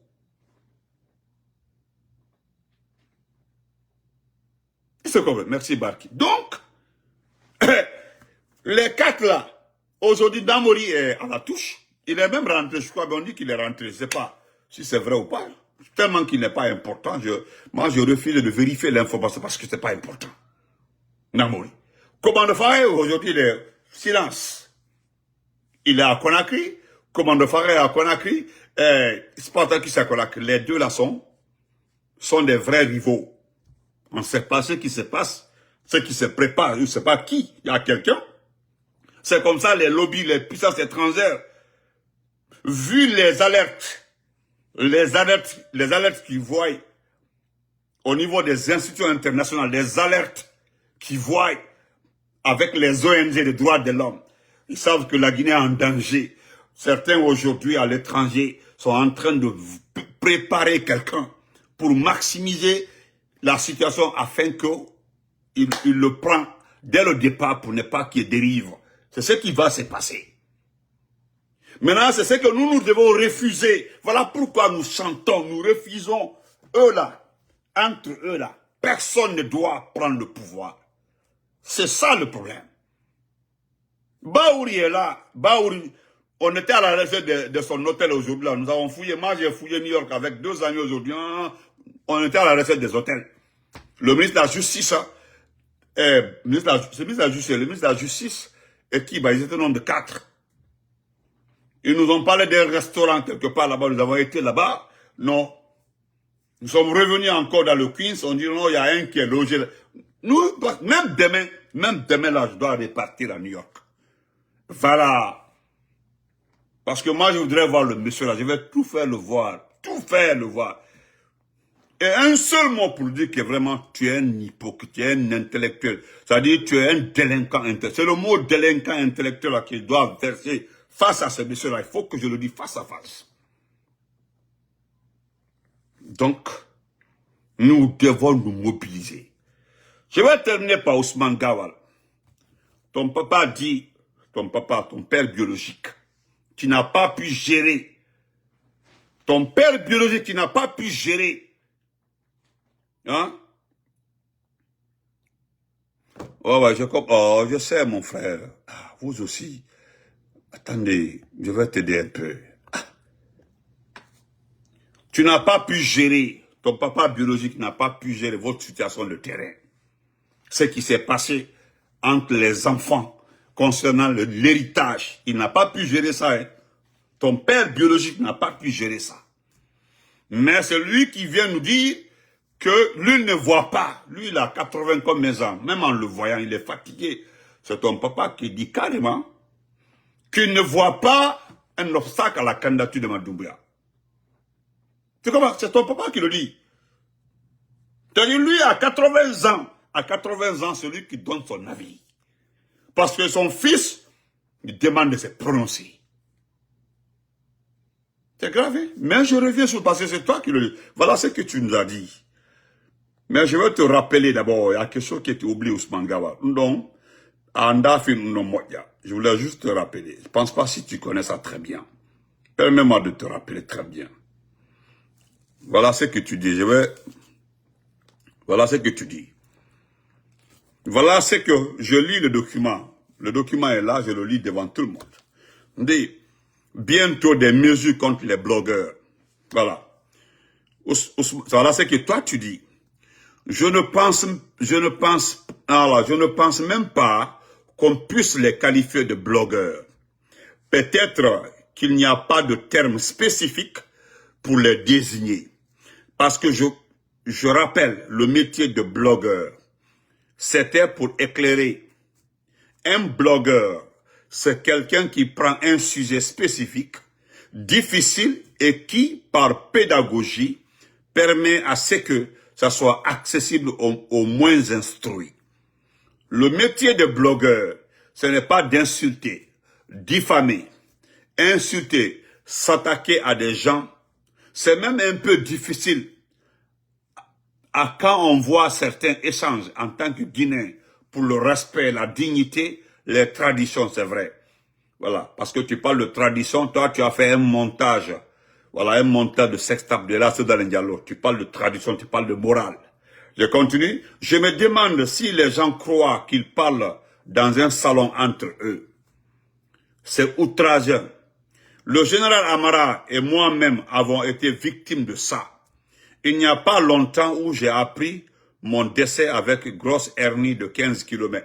C'est comme merci Barki. Donc, les 4 là, aujourd'hui Namori est à la touche. Il est même rentré, je crois qu'on dit qu'il est rentré, je ne sais pas si c'est vrai ou pas. Tellement qu'il n'est pas important, moi je refuse de vérifier l'information parce que ce n'est pas important. Namori. Commando Faré, aujourd'hui, il est silence. Il est à Conakry. Commando Faré à Conakry. Spartacus à Conakry. Les deux là sont des vrais rivaux. On ne sait pas ce qui se passe, ce qui se prépare. Je ne sais pas qui. Il y a quelqu'un. C'est comme ça les lobbies, les puissances étrangères. Vu les alertes qu'ils voient au niveau des institutions internationales, les alertes qu'ils voient avec les ONG des droits de l'homme, Ils savent que la Guinée est en danger. Certains aujourd'hui à l'étranger sont en train de préparer quelqu'un pour maximiser la situation afin qu'il le prend dès le départ pour ne pas qu'il dérive. C'est ce qui va se passer. Maintenant, c'est ce que nous devons refuser. Voilà pourquoi nous chantons, nous refusons. Eux là, entre eux là, personne ne doit prendre le pouvoir. C'est ça le problème. Baouri est là. Baouri, on était à la recherche de son hôtel aujourd'hui. Nous avons fouillé. Moi, j'ai fouillé New York avec 2 amis aujourd'hui. On était à la recherche des hôtels. Le ministre de la Justice, le ministre de la Justice, et qui, ils étaient au nombre de 4. Ils nous ont parlé d'un restaurant quelque part là-bas. Nous avons été là-bas. Non. Nous sommes revenus encore dans le Queens. On dit non, il y a un qui est logé là. Nous, même demain là, je dois repartir à New York. Voilà. Parce que moi, je voudrais voir le monsieur là. Je vais tout faire le voir. Tout faire le voir. Et un seul mot pour dire que vraiment, tu es un hypocrite, tu es un intellectuel. C'est-à-dire, tu es un délinquant intellectuel. C'est le mot délinquant intellectuel là qu'il doit verser face à ce monsieur là. Il faut que je le dise face à face. Donc, nous devons nous mobiliser. Je vais terminer par Ousmane Gawal. Ton papa dit, ton père biologique, qui n'a pas pu gérer. Ton père biologique qui n'a pas pu gérer. Hein? Oh, ouais, je sais, mon frère. Ah, vous aussi. Attendez, je vais t'aider un peu. Ah. Tu n'as pas pu gérer. Ton papa biologique n'a pas pu gérer votre situation de terrain. Ce qui s'est passé entre les enfants concernant l'héritage. Il n'a pas pu gérer ça. Hein. Ton père biologique n'a pas pu gérer ça. Mais c'est lui qui vient nous dire que lui ne voit pas. Lui, il a 80 comme mes ans. Même en le voyant, il est fatigué. C'est ton papa qui dit carrément qu'il ne voit pas un obstacle à la candidature de Madoumbouya. Tu comprends? C'est ton papa qui le dit. C'est-à-dire, lui, à 80 ans, c'est lui qui donne son avis. Parce que son fils lui demande de se prononcer. C'est grave, hein? Mais je reviens sur le passé, c'est toi qui le dis. Voilà ce que tu nous as dit. Mais je vais te rappeler d'abord, il y a quelque chose qui était oublié, Ousmane Gawal. Donc, je voulais juste te rappeler. Je ne pense pas si tu connais ça très bien. Permets-moi de te rappeler très bien. Voilà ce que tu dis. Voilà ce que tu dis. Voilà ce que je lis le document. Le document est là, je le lis devant tout le monde. On dit, bientôt des mesures contre les blogueurs. Voilà. Voilà ce que toi tu dis. Je ne pense même pas qu'on puisse les qualifier de blogueurs. Peut-être qu'il n'y a pas de terme spécifique pour les désigner. Parce que je rappelle, le métier de blogueur, c'était pour éclairer. Un blogueur, c'est quelqu'un qui prend un sujet spécifique, difficile et qui, par pédagogie, permet à ce que ça soit accessible aux moins instruits. Le métier de blogueur, ce n'est pas d'insulter, diffamer, insulter, s'attaquer à des gens. C'est même un peu difficile quand on voit certains échanges en tant que Guinéen pour le respect, la dignité, les traditions, c'est vrai. Voilà, parce que tu parles de tradition, toi tu as fait un montage. Voilà, un montage de sextape de là, c'est dans le dialogue. Tu parles de tradition, tu parles de morale. Je continue. Je me demande si les gens croient qu'ils parlent dans un salon entre eux. C'est outrageant. Le général Amara et moi-même avons été victimes de ça. Il n'y a pas longtemps où j'ai appris mon décès avec une grosse hernie de 15 kg.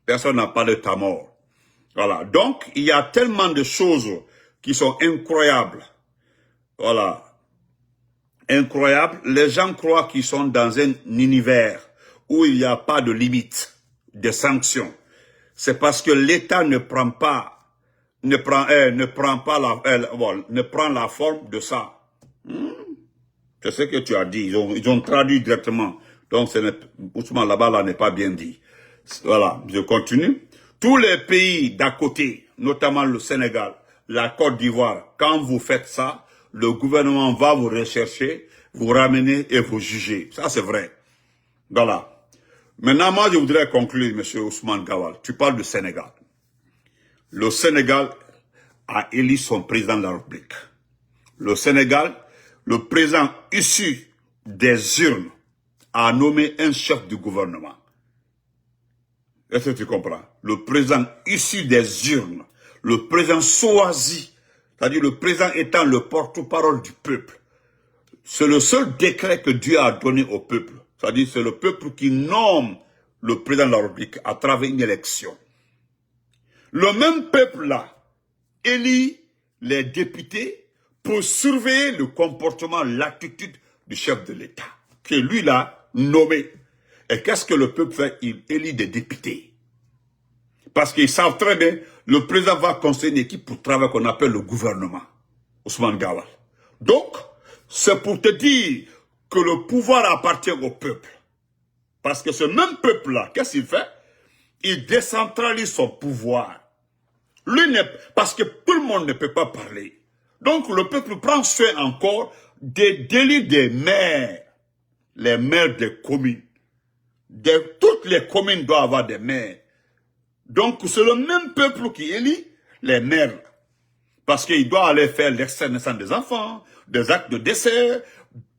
Personne n'a parlé de ta mort. Voilà. Donc, il y a tellement de choses qui sont incroyables. Voilà. Incroyables. Les gens croient qu'ils sont dans un univers où il n'y a pas de limite, de sanctions. C'est parce que l'État ne prend la forme de ça. C'est ce que tu as dit. Ils ont traduit directement. Donc, Ousmane là-bas n'est pas bien dit. Voilà. Je continue. Tous les pays d'à côté, notamment le Sénégal, la Côte d'Ivoire, quand vous faites ça, le gouvernement va vous rechercher, vous ramener et vous juger. Ça, c'est vrai. Voilà. Maintenant, moi, je voudrais conclure, M. Ousmane Gawal. Tu parles du Sénégal. Le Sénégal a élu son président de la République. Le Sénégal, le président issu des urnes, a nommé un chef du gouvernement. Est-ce que tu comprends? Le président issu des urnes, le président choisi, c'est-à-dire le président étant le porte-parole du peuple. C'est le seul décret que Dieu a donné au peuple. C'est-à-dire c'est le peuple qui nomme le président de la République à travers une élection. Le même peuple-là élit les députés pour surveiller le comportement, l'attitude du chef de l'État, que lui l'a nommé. Et qu'est-ce que le peuple fait? Il élit des députés. Parce qu'ils savent très bien, le président va conseiller une équipe pour travailler qu'on appelle le gouvernement. Ousmane Gawal. Donc, c'est pour te dire que le pouvoir appartient au peuple. Parce que ce même peuple-là, qu'est-ce qu'il fait? Il décentralise son pouvoir. Lui n'est, parce que tout le monde ne peut pas parler. Donc, le peuple prend soin encore des délits des maires. Les maires des communes. Toutes les communes doivent avoir des maires. Donc, c'est le même peuple qui élit les maires. Parce qu'il doit aller faire l'extrait de naissance des enfants, des actes de décès,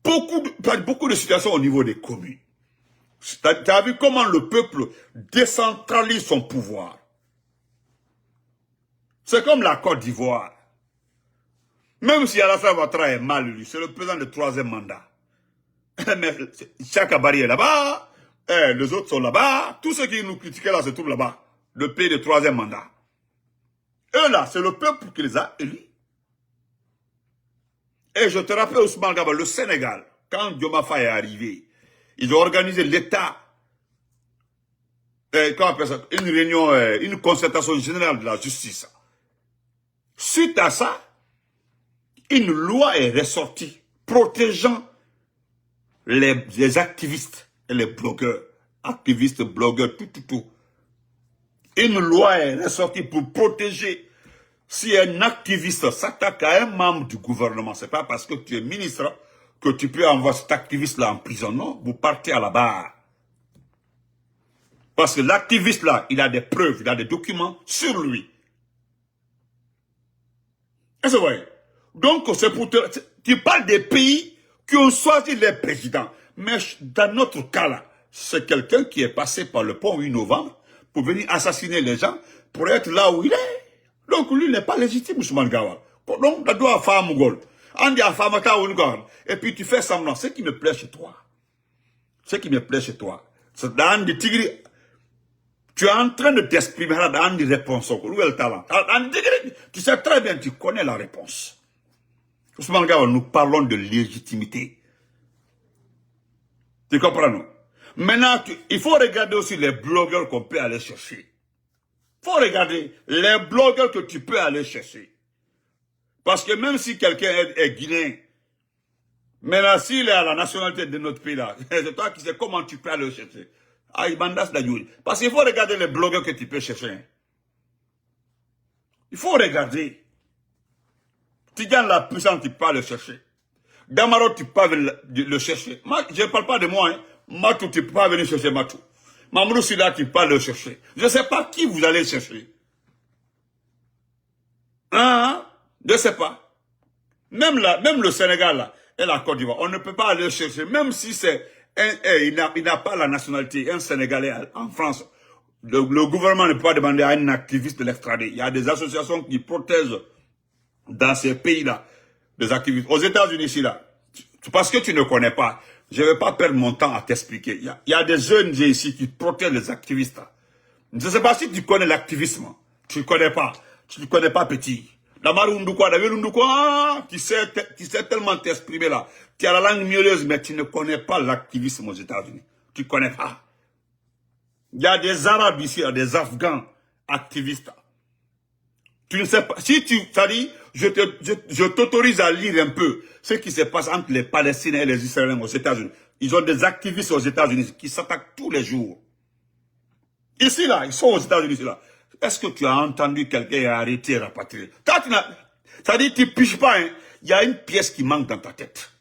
beaucoup de situations au niveau des communes. Tu as vu comment le peuple décentralise son pouvoir. C'est comme la Côte d'Ivoire. Même si Alassane Ouattara est mal élu, c'est le président de 3e mandat. Mais Chaka Bari est là-bas, les autres sont là-bas, tous ceux qui nous critiquaient là se trouvent là-bas. Le pays de 3e mandat. Eux là, c'est le peuple qui les a élus. Et je te rappelle Ousmane Gawal, le Sénégal, quand Diomaye Faye est arrivé, ils ont organisé l'État, comment on appelle ça, une réunion, une concertation générale de la justice. Suite à ça, une loi est ressortie protégeant les activistes et les blogueurs. Activistes, blogueurs, tout. Une loi est ressortie pour protéger. Si un activiste s'attaque à un membre du gouvernement, c'est pas parce que tu es ministre que tu peux envoyer cet activiste-là en prison. Non, vous partez à la barre. Parce que l'activiste-là, il a des preuves, il a des documents sur lui. Est-ce que vous voyez? Donc, c'est pour tu parles des pays qui ont choisi les présidents. Mais dans notre cas là, c'est quelqu'un qui est passé par le pont 8 novembre pour venir assassiner les gens, pour être là où il est. Donc, lui n'est pas légitime, Ousmane Gawal. Donc, il doit faire un goal. Et puis, tu fais semblant. Ce qui me plaît chez toi, c'est dans des tigres. Tu es en train de t'exprimer dans des réponses. Où est le talent? Tu sais très bien, tu connais la réponse. Ousmane Gawal, nous parlons de légitimité. Tu comprends, non? Maintenant, il faut regarder aussi les blogueurs qu'on peut aller chercher. Il faut regarder les blogueurs que tu peux aller chercher. Parce que même si quelqu'un est guinéen, maintenant s'il est à la nationalité de notre pays là, c'est toi qui sais comment tu peux aller le chercher. Parce qu'il faut regarder les blogueurs que tu peux chercher. Il faut regarder. Tu gagnes la puissance, tu peux le chercher. Damaro, tu peux le chercher. Je ne parle pas de moi, hein. Matou, tu peux pas venir chercher Matou. Mamoudou Sida, tu peux pas le chercher. Je ne sais pas qui vous allez chercher. Hein? Je ne sais pas. Même le Sénégal là, et la Côte d'Ivoire, on ne peut pas aller chercher, même si c'est il n'a pas la nationalité, un Sénégalais en France. Le gouvernement ne peut pas demander à un activiste de l'extrader. Il y a des associations qui protègent dans ces pays-là des activistes. Aux États-Unis, ici, là, parce que tu ne connais pas, je ne vais pas perdre mon temps à t'expliquer. Il y a des ONG ici qui protègent les activistes. Je ne sais pas si tu connais l'activisme. Tu ne connais pas. Tu ne connais pas petit. Tu sais tellement t'exprimer là. Tu as la langue mielleuse, mais tu ne connais pas l'activisme aux États-Unis. Tu ne connais pas. Il y a des Arabes ici, il y a des Afghans activistes. Tu ne sais pas. Si tu, ça dit, je t'autorise à lire un peu ce qui se passe entre les Palestiniens et les Israéliens aux États-Unis. Ils ont des activistes aux États-Unis qui s'attaquent tous les jours. Ici, là, ils sont aux États-Unis, là. Est-ce que tu as entendu quelqu'un arrêter et rapatrier? Toi, ça dit, tu piges pas, hein. Il y a une pièce qui manque dans ta tête.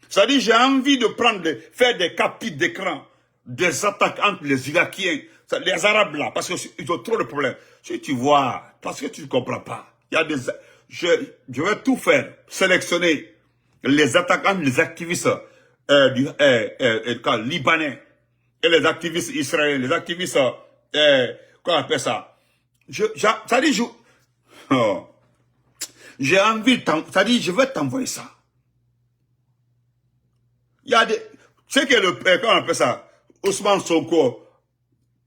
Ça dit, j'ai envie de faire des captures d'écran, des attaques entre les Irakiens, les Arabes là, parce qu'ils ont trop de problèmes. Si tu vois, parce que tu ne comprends pas, il y a je vais tout faire, sélectionner les attaques entre les activistes libanais et les activistes israéliens, les activistes, comment on appelle ça? Ça dit, oh, j'ai envie, ça dit, je vais t'envoyer ça. Il y a des, c'est que comment on appelle ça? Ousmane Sonko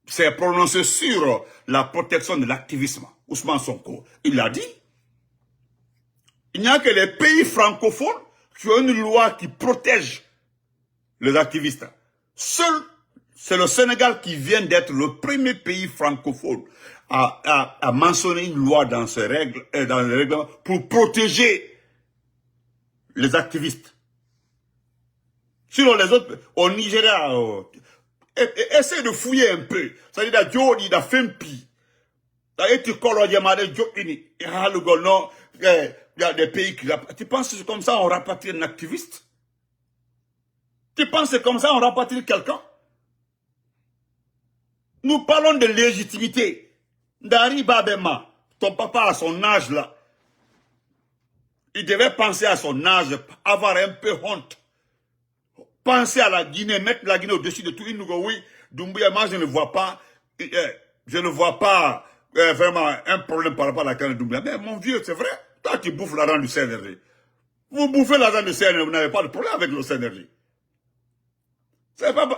s'est prononcé sur la protection de l'activisme. Ousmane Sonko, il l'a dit. Il n'y a que les pays francophones qui ont une loi qui protège les activistes. Seul, c'est le Sénégal qui vient d'être le premier pays francophone à mentionner une loi dans ses règles, dans les règlements pour protéger les activistes. Sinon les autres, au Nigeria, essaie de fouiller un peu. Ça dit que Jodi da Fempi. Ça dit que il y a des pays qui rapatient. Tu penses que c'est comme ça on rapatrie un activiste? Tu penses que c'est comme ça on rapatrie quelqu'un? Nous parlons de légitimité. Dari Babema, ton papa à son âge là, il devait penser à son âge, avoir un peu honte. Penser à la Guinée, mettre la Guinée au-dessus de tout. Il nous dit oui, Doumbouya, moi je ne vois pas, vraiment un problème par rapport à la canne de Doumbouya. Mais mon vieux, c'est vrai, toi tu bouffes l'argent du CNRD. Vous bouffez l'argent du CNRD, vous n'avez pas de problème avec le CNRD.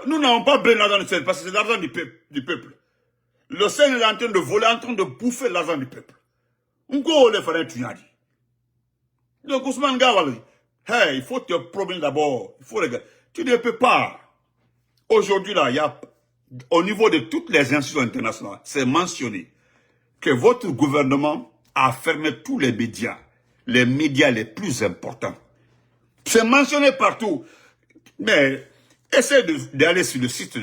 Nous n'avons pas besoin de l'argent du CNRD parce que c'est l'argent du peuple. Le CNRD est en train de voler, en train de bouffer l'argent du peuple. On go le faire un tunnadi. Donc Ousmane Gawali, hey, il faut te promener d'abord, il faut regarder. Tu ne peux pas. Aujourd'hui, là, il y a, au niveau de toutes les institutions internationales, c'est mentionné que votre gouvernement a fermé tous les médias les plus importants. C'est mentionné partout. Mais, essaie d'aller sur le site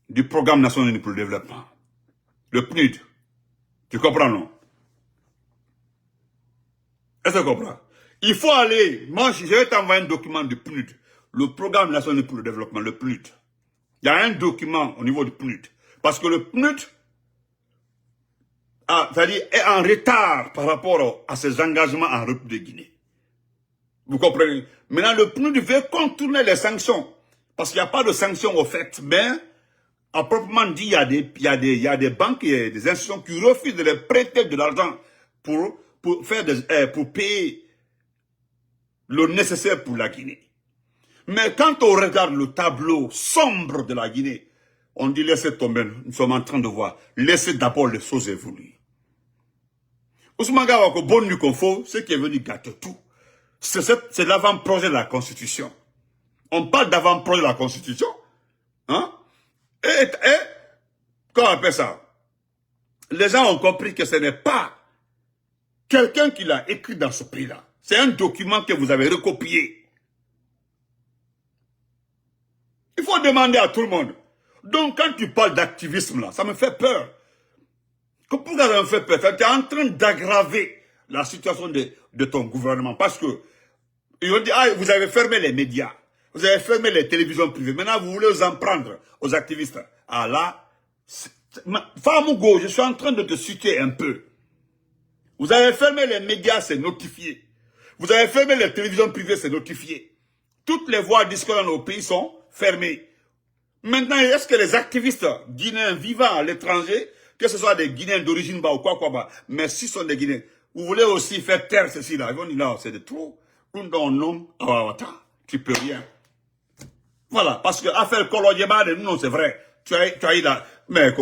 du Programme national pour le développement. Le PNUD. Tu comprends, non? Est-ce que tu comprends? Il faut aller, moi, je vais t'envoyer un document du PNUD. Le Programme national pour le développement, le PNUD. Il y a un document au niveau du PNUD. Parce que le PNUD est en retard par rapport à ses engagements en République de Guinée. Vous comprenez? Maintenant, le PNUD veut contourner les sanctions. Parce qu'il n'y a pas de sanctions offertes. Mais, à proprement dit, il y a des banques et des institutions qui refusent de les prêter de l'argent pour payer le nécessaire pour la Guinée. Mais quand on regarde le tableau sombre de la Guinée, on dit laissez tomber, nous sommes en train de voir, laissez d'abord les choses évoluer. Ousmane Gawako, bonne nuit qu'on faut, ce qui est venu gâter tout. C'est l'avant-projet de la Constitution. On parle d'avant-projet de la Constitution. Hein? Et comment on appelle ça? Les gens ont compris que ce n'est pas quelqu'un qui l'a écrit dans ce pays-là. C'est un document que vous avez recopié. Il faut demander à tout le monde. Donc, quand tu parles d'activisme, là, ça me fait peur. Pourquoi ça me fait peur? Tu es en train d'aggraver la situation de ton gouvernement. Parce que, ils ont dit, ah, vous avez fermé les médias. Vous avez fermé les télévisions privées. Maintenant, vous voulez vous en prendre aux activistes. Ah là, Famougo, je suis en train de te citer un peu. Vous avez fermé les médias, c'est notifié. Vous avez fermé les télévisions privées, c'est notifié. Toutes les voies discordantes dans nos pays sont fermées. Maintenant, est-ce que les activistes guinéens vivant à l'étranger, que ce soit des Guinéens d'origine ou quoi, mais si ce sont des Guinéens, vous voulez aussi faire taire ceci là. Ils vont dire non, c'est de trop. Tu peux rien. Voilà, parce que affaire Kolodjeba, non, c'est vrai. Tu as eu là. Mais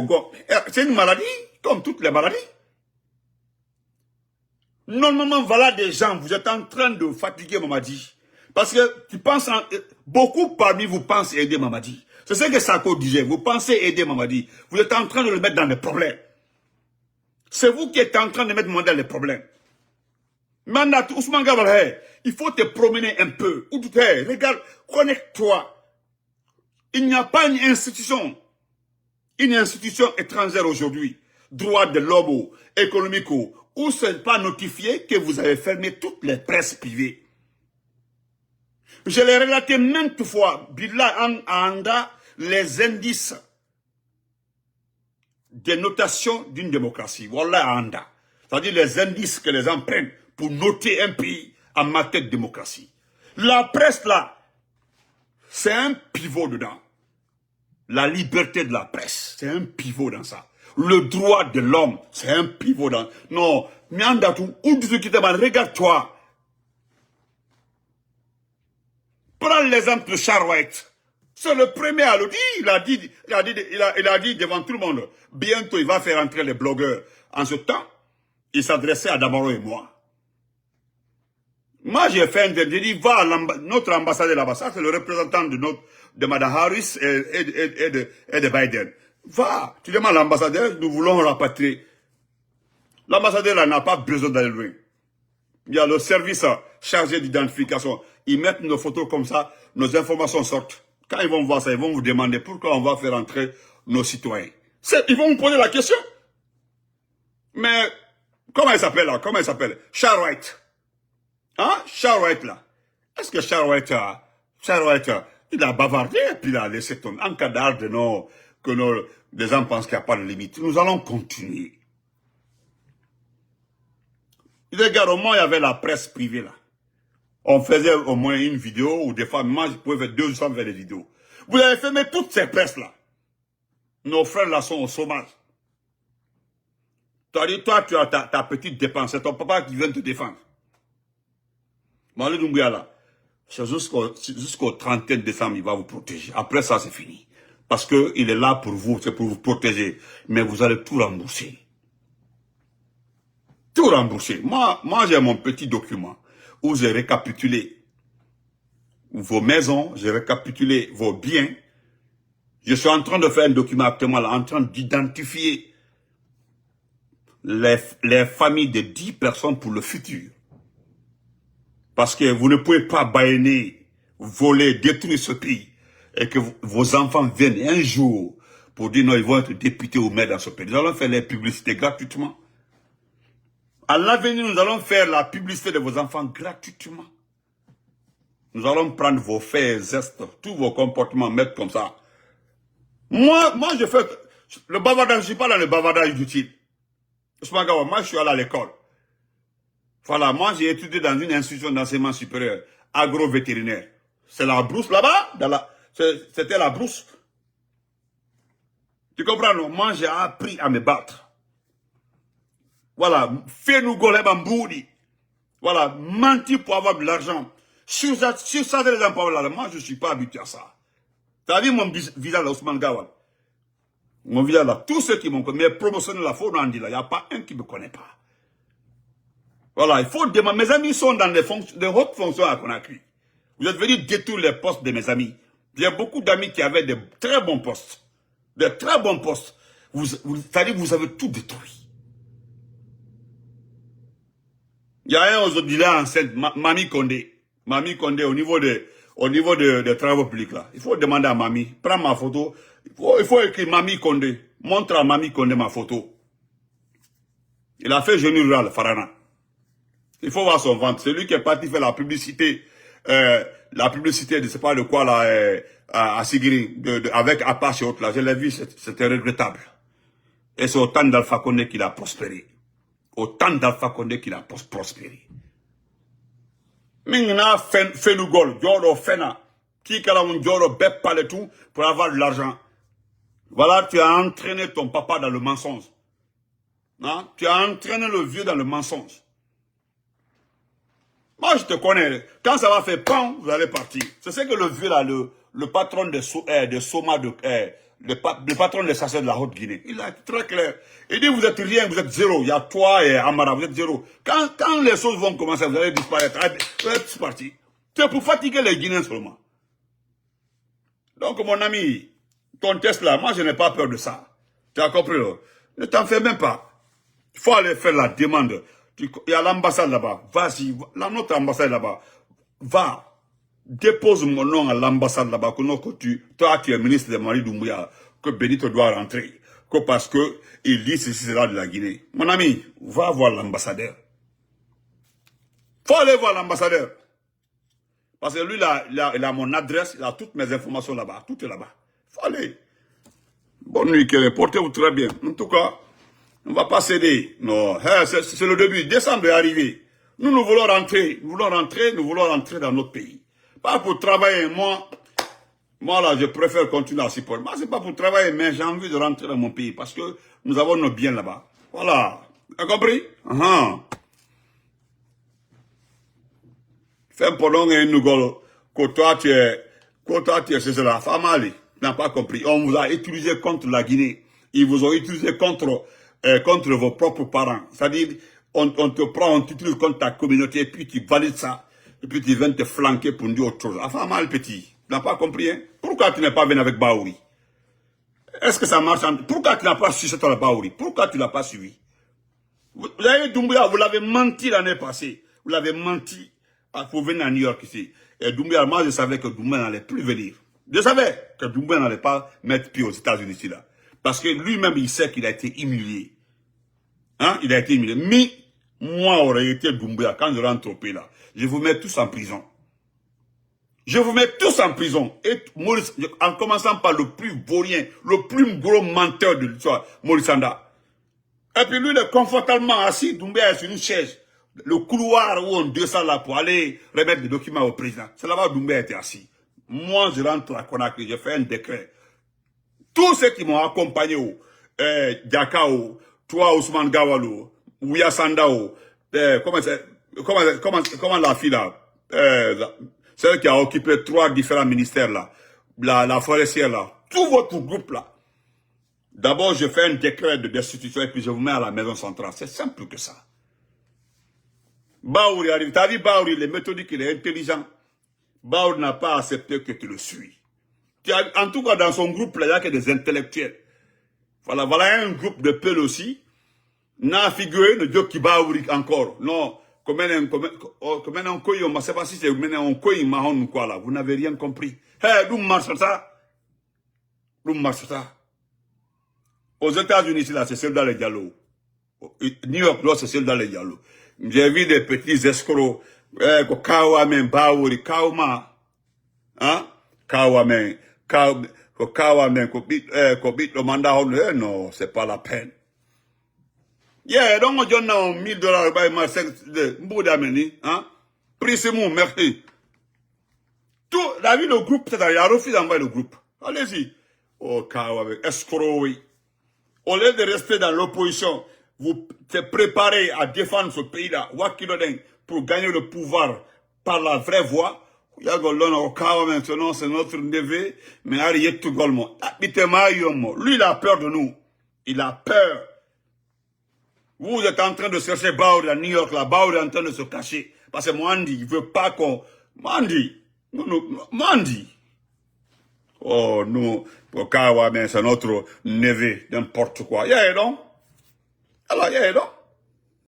c'est une maladie, comme toutes les maladies. Normalement, voilà des gens, vous êtes en train de fatiguer Mamadi. Parce que tu penses, beaucoup parmi vous pensent aider Mamadi. C'est ce que Sako disait, vous pensez aider Mamadi. Vous êtes en train de le mettre dans des problèmes. C'est vous qui êtes en train de mettre Mamadi dans les problèmes. Mandat, Ousmane Gawal, il faut te promener un peu. Regarde, connecte-toi. Il n'y a pas une institution Une institution étrangère aujourd'hui, droits de l'homme, économique, où ce n'est pas notifié que vous avez fermé toutes les presses privées. Je l'ai relaté maintes fois, Billah Anda, les indices des notations d'une démocratie. Wallah Anda. C'est-à-dire les indices que les gens prennent pour noter un pays en matière de démocratie. La presse là, c'est un pivot dedans. La liberté de la presse, c'est un pivot dans ça. Le droit de l'homme, c'est un pivot dans... Non, Miandatou, regarde-toi. Prends l'exemple de Charles White. C'est le premier à le dire. Il a dit devant tout le monde. Bientôt, il va faire entrer les blogueurs. En ce temps, il s'adressait à Damaro et moi. Moi, j'ai fait un j'ai dit, va à notre ambassadeur là-bas. Ça, c'est le représentant de Mme Harris et de Biden. Va, tu demandes à l'ambassadeur, nous voulons rapatrier. L'ambassadeur là n'a pas besoin d'aller loin. Il y a le service chargé d'identification. Ils mettent nos photos comme ça, nos informations sortent. Quand ils vont voir ça, ils vont vous demander pourquoi on va faire entrer nos citoyens. Ils vont vous poser la question. Mais, comment il s'appelle là? Comment il s'appelle? Charles White. Hein? Charles White là. Est-ce que Charles White, il a bavardé et puis il a laissé tomber. En cas d'art de les gens pensent qu'il n'y a pas de limite. Nous allons continuer. Regarde, au moins il y avait la presse privée là. On faisait au moins une vidéo, ou des fois, moi, je pouvais faire 200 faire des vidéos. Vous avez fermé toutes ces presses-là. Nos frères là sont au chômage. Tu as dit, toi, tu as ta petite dépense, c'est ton papa qui vient te défendre. Malé Doumbouya là, c'est jusqu'au 31 décembre, il va vous protéger. Après ça, c'est fini. Parce qu'il est là pour vous, c'est pour vous protéger. Mais vous allez tout rembourser. Tout rembourser. Moi j'ai mon petit document où j'ai récapitulé vos maisons, j'ai récapitulé vos biens. Je suis en train de faire un document actuellement là, en train d'identifier les familles de 10 personnes pour le futur. Parce que vous ne pouvez pas baïner, voler, détruire ce pays et que vos enfants viennent un jour pour dire non, ils vont être députés ou maires dans ce pays. Nous allons faire les publicités gratuitement. À l'avenir, nous allons faire la publicité de vos enfants gratuitement. Nous allons prendre vos faits et gestes, tous vos comportements, mettre comme ça. Moi, je fais le bavardage, je ne suis pas dans le bavardage utile. Moi, je suis allé à l'école. Voilà, moi, j'ai étudié dans une institution d'enseignement supérieur, agro-vétérinaire. C'est la brousse là-bas, c'était la brousse. Tu comprends, non? Moi, j'ai appris à me battre. Voilà, fais-nous goler bamboudi. Voilà, mentir pour avoir de l'argent. Sur ça, les emplois là, moi, je ne suis pas habitué à ça. Tu as vu mon visage là, Ousmane Gawal? Mon visage là, tous ceux qui m'ont connu, mes promotionnels là, faut nous dire là, il n'y a pas un qui ne me connaît pas. Voilà, il faut demander. Mes amis sont dans des hautes fonctions à Conakry. Vous êtes venus détruire les postes de mes amis. Il y a beaucoup d'amis qui avaient de très bons postes. De très bons postes. C'est-à-dire que vous avez tout détruit. Il y a un aujourd'hui là enceinte, Mamie Condé. Mamie Condé au niveau de travaux publics là. Il faut demander à Mamie, prends ma photo. Il faut écrire Mamie Condé. Montre à Mamie Condé ma photo. Il a fait génie rural, Farana. Il faut voir son ventre. C'est lui qui est parti faire la publicité de je sais pas de quoi là, à Sigiri, avec Apache et autres là. Je l'ai vu, c'était regrettable. Et c'est autant d'Alpha Condé qu'il a prospéré. Autant d'Alpha Condé qu'il a prospéré. Maintenant, Fenougol, Joro Fena, qui kalamun Joro Bep parle tout pour avoir de l'argent. Voilà, tu as entraîné ton papa dans le mensonge. Hein? Tu as entraîné le vieux dans le mensonge. Moi, je te connais. Quand ça va faire pan, vous allez partir. C'est ce que le vieux là, le patron de Soma, le patron des chasseurs de la Haute-Guinée, il a été très clair. Il dit, vous êtes rien, vous êtes zéro. Il y a toi et Amara, vous êtes zéro. Quand les choses vont commencer, vous allez disparaître. Vous êtes parti. C'est pour fatiguer les Guinéens seulement. Donc, mon ami, ton test là, moi, je n'ai pas peur de ça. Tu as compris, là? Ne t'en fais même pas. Il faut aller faire la demande. Il y a l'ambassade là-bas. Vas-y, notre ambassade là-bas. Va. Dépose mon nom à l'ambassade là-bas. Toi, tu es ministre de Mali Doumbouya. que Benito doit rentrer. Que parce que il dit ceci, c'est là de la Guinée. Mon ami, va voir l'ambassadeur. Faut aller voir l'ambassadeur. Parce que lui, il a mon adresse, il a toutes mes informations là-bas. Tout est là-bas. Faut aller. Bonne nuit, portez-vous très bien. En tout cas, on ne va pas céder. Non, c'est le début. Décembre est arrivé. Nous voulons rentrer. Nous voulons rentrer dans notre pays. Pas pour travailler. Moi là, je préfère continuer à supporter. Moi, c'est pas pour travailler, mais j'ai envie de rentrer dans mon pays parce que nous avons nos biens là-bas. Voilà. Tu as compris? Fais un pendant et nous que toi tu es, c'est cela. Famali, tu n'as pas compris. On vous a utilisé contre la Guinée. Ils vous ont utilisé contre vos propres parents. C'est-à-dire, on te prend, on t'utilise contre ta communauté, et puis tu valides ça. Et puis tu viens te flanquer pour nous dire autre chose. Enfin, mal petit. Tu n'as pas compris, hein? Pourquoi tu n'es pas venu avec Baouri? Est-ce que ça marche? Pourquoi tu n'as pas suivi cette Baouri? Pourquoi tu ne l'as pas suivi? Vous avez Doumbouya, vous l'avez menti l'année passée. Vous l'avez menti pour venir à New York ici. Et Doumbouya, moi je savais que Doumbouya n'allait plus venir. Je savais que Doumbouya n'allait pas mettre pied aux États-Unis ici là. Parce que lui-même, il sait qu'il a été humilié. Hein? Il a été humilié. Mais, moi, aurait été Doumbouya, quand je rentre au pays là, je vous mets tous en prison. Je vous mets tous en prison. Et Maurice, en commençant par le plus vaurien, le plus gros menteur de l'histoire, Maurice Anda. Et puis lui, il est confortablement assis, Doumbouya est sur une chaise. Le couloir où on descend là pour aller remettre des documents au président. C'est là-bas où Doumbouya était assis. Moi, je rentre à Conakry, je fais un décret. Tous ceux qui m'ont accompagné, Diakao, toi, Ousmane Gawalo, Ouya Sandao, comment la fille là, celle qui a occupé 3 différents ministères là, la forestière là, tout votre groupe là. D'abord, je fais un décret de destitution et puis je vous mets à la maison centrale. C'est simple que ça. Baouri arrive. T'as vu Baouri, il est méthodique, il est intelligent. Baouri n'a pas accepté que tu le suis. En tout cas, dans son groupe, là, il n'y a que des intellectuels. Voilà un groupe de peuple aussi. N'a figuré, ne dit qui Baouri encore. Non. Comme un coï, on ne sait pas si c'est un coï marron ou quoi là. Vous n'avez rien compris. D'où marche ça? D'où marche ça? Aux États-Unis, là, c'est celle dans les dialogues. New York, là, c'est celle dans les dialogues. J'ai vu des petits escrocs. Kawamen, Baouri, Kawma. Hein? Kawamen, Kobit, le mandat, non, c'est pas la peine. Yeah, donc on donne $1000 by Marseille de Mboudameni, hein? Prix c'est mon, merci. Tout, la vie, le groupe, il a refusé d'envoyer le groupe. Allez-y. Oh, Kawamen, escroc, oui. Au lieu de rester dans l'opposition, vous êtes préparé à défendre ce pays-là, pour gagner le pouvoir par la vraie voie. C'est notre neveu, mais lui, il a peur de nous. Il a peur. Vous êtes en train de chercher Baouri à New York, là, Baouri est en train de se cacher. Parce que Mwandi, il veut pas qu'on... Mwandi. Oh, nous, c'est notre neveu, n'importe quoi. Yeah, non? Alors, yeah, non?